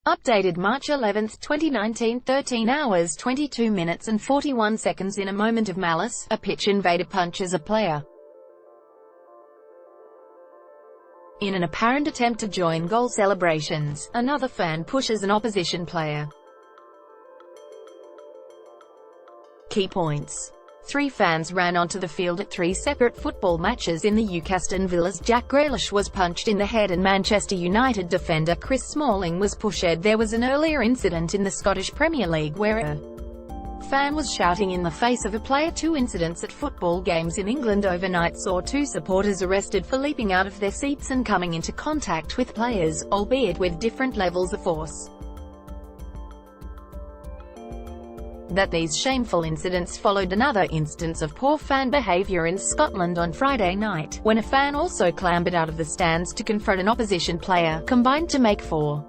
Updated March 11, 2019, 13 hours 22 minutes and 41 seconds. In a moment of malice, a pitch invader punches a player. In an apparent attempt to join goal celebrations, another fan pushes an opposition player. Key points. 3 fans ran onto the field at 3 separate football matches in the UKAston Villa's. Jack Grealish was punched in the head and Manchester United defender Chris Smalling was pushed. There was an earlier incident in the Scottish Premier League where a fan was shouting in the face of a player. 2 incidents at football games in England overnight saw 2 supporters arrested for leaping out of their seats and coming into contact with players, albeit with different levels of force. That these shameful incidents followed another instance of poor fan behaviour in Scotland on Friday night, when a fan also clambered out of the stands to confront an opposition player, combined to make for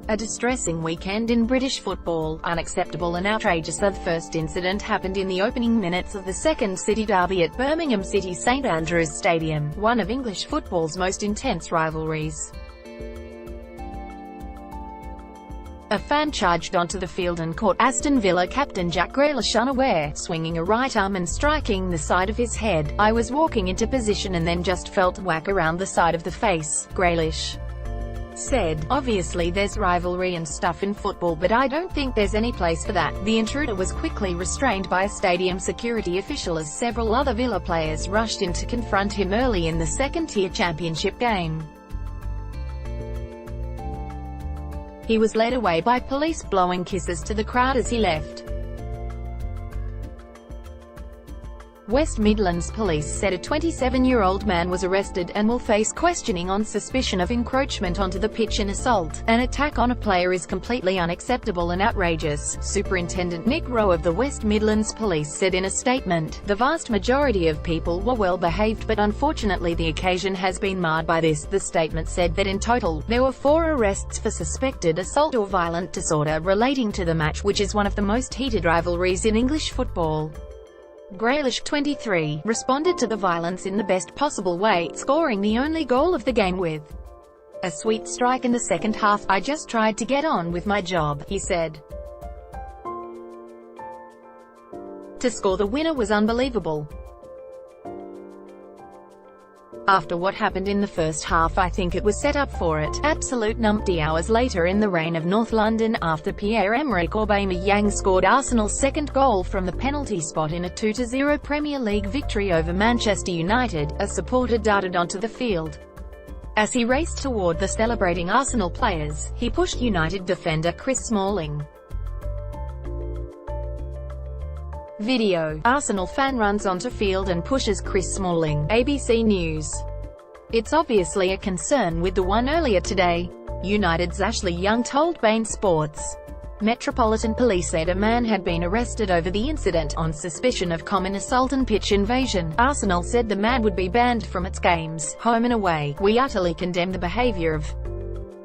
a distressing weekend in British football. Unacceptable and outrageous. The first incident happened in the opening minutes of the second City derby at Birmingham City St Andrews Stadium, one of English football's most intense rivalries. A fan charged onto the field and caught Aston Villa captain Jack Grealish unaware, swinging a right arm and striking the side of his head. "I was walking into position and then just felt a whack around the side of the face," Grealish said. "Obviously there's rivalry and stuff in football, but I don't think there's any place for that." The intruder was quickly restrained by a stadium security official as several other Villa players rushed in to confront him early in the second-tier championship game. He was led away by police, blowing kisses to the crowd as he left. West Midlands Police said a 27-year-old man was arrested and will face questioning on suspicion of encroachment onto the pitch and assault. "An attack on a player is completely unacceptable and outrageous," Superintendent Nick Rowe of the West Midlands Police said in a statement. "The vast majority of people were well behaved, but unfortunately the occasion has been marred by this." The statement said that in total, there were 4 arrests for suspected assault or violent disorder relating to the match, which is one of the most heated rivalries in English football. Grealish, 23, responded to the violence in the best possible way, scoring the only goal of the game with a sweet strike in the second half. "I just tried to get on with my job," he said. To score the winner was unbelievable. After what happened in the first half, I think it was set up for it. Absolute numpty. Hours later in the rain of North London, after Pierre-Emerick Aubameyang scored Arsenal's second goal from the penalty spot in a 2-0 Premier League victory over Manchester United, a supporter darted onto the field. As he raced toward the celebrating Arsenal players, he pushed United defender Chris Smalling. Video. Arsenal fan runs onto field and pushes Chris Smalling. ABC News. "It's obviously a concern with the one earlier today," United's Ashley Young told Bein Sports. Metropolitan Police said a man had been arrested over the incident, on suspicion of common assault and pitch invasion. Arsenal said the man would be banned from its games, home and away. "We utterly condemn the behaviour of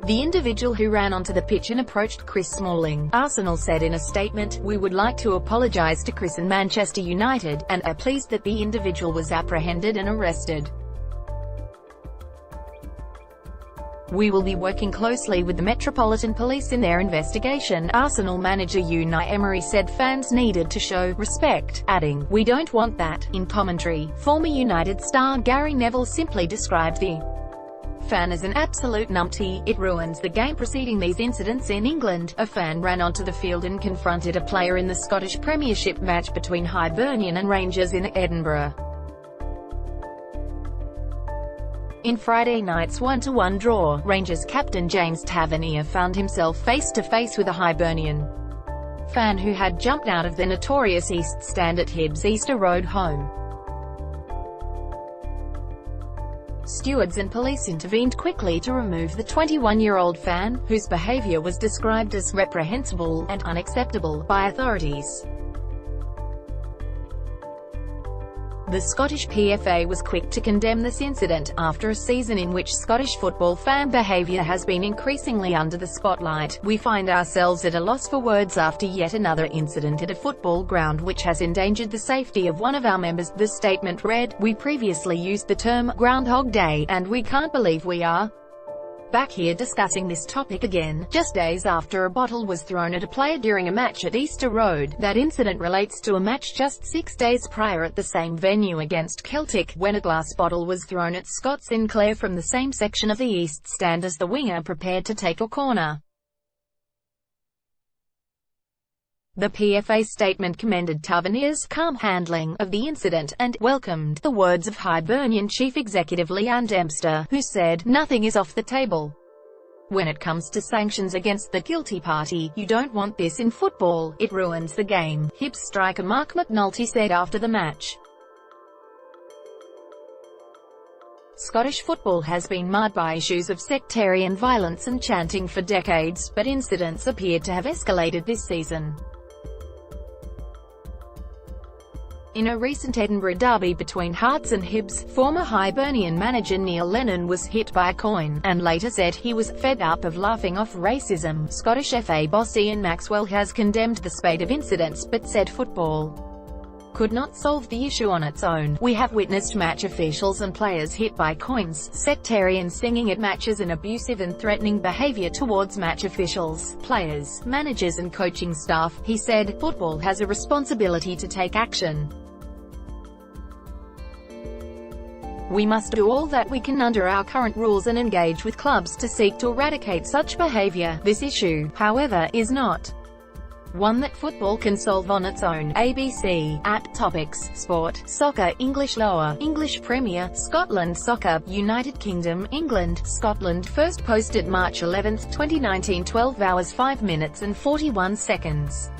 the individual who ran onto the pitch and approached Chris Smalling," Arsenal said in a statement. "We would like to apologise to Chris and Manchester United, and are pleased that the individual was apprehended and arrested. We will be working closely with the Metropolitan Police in their investigation." Arsenal manager Unai Emery said fans needed to show respect, adding, "We don't want that." In commentary, former United star Gary Neville simply described the fan as an absolute numpty. "It ruins the game." Preceding these incidents in England, a fan ran onto the field and confronted a player in the Scottish Premiership match between Hibernian and Rangers in Edinburgh. In Friday night's 1-1 draw, Rangers captain James Tavernier found himself face-to-face with a Hibernian fan who had jumped out of the notorious East Stand at Hibs Easter Road home. Stewards and police intervened quickly to remove the 21-year-old fan, whose behaviour was described as reprehensible and unacceptable by authorities. The Scottish PFA was quick to condemn this incident, after a season in which Scottish football fan behaviour has been increasingly under the spotlight. "We find ourselves at a loss for words after yet another incident at a football ground which has endangered the safety of one of our members," the statement read. "We previously used the term Groundhog Day, and we can't believe we are Back here discussing this topic again, just days after a bottle was thrown at a player during a match at Easter Road. That incident relates to a match just 6 days prior at the same venue against Celtic, when a glass bottle was thrown at Scott Sinclair from the same section of the East Stand as the winger prepared to take a corner. The PFA statement commended Tavernier's calm handling of the incident, and welcomed the words of Hibernian Chief Executive Leanne Dempster, who said, "Nothing is off the table. When it comes to sanctions against the guilty party, you don't want this in football, it ruins the game," Hibs striker Mark McNulty said after the match. Scottish football has been marred by issues of sectarian violence and chanting for decades, but incidents appear to have escalated this season. In a recent Edinburgh derby between Hearts and Hibs, former Hibernian manager Neil Lennon was hit by a coin, and later said he was "fed up of laughing off racism." Scottish FA boss Ian Maxwell has condemned the spate of incidents, but said football could not solve the issue on its own. "We have witnessed match officials and players hit by coins, sectarian singing at matches and abusive and threatening behaviour towards match officials, players, managers and coaching staff," he said. "Football has a responsibility to take action. We must do all that we can under our current rules and engage with clubs to seek to eradicate such behaviour. This issue, however, is not one that football can solve on its own." ABC, at Topics, Sport, Soccer, English Lower, English Premier, Scotland Soccer, United Kingdom, England, Scotland. First posted March 11, 2019, 12 hours 5 minutes and 41 seconds.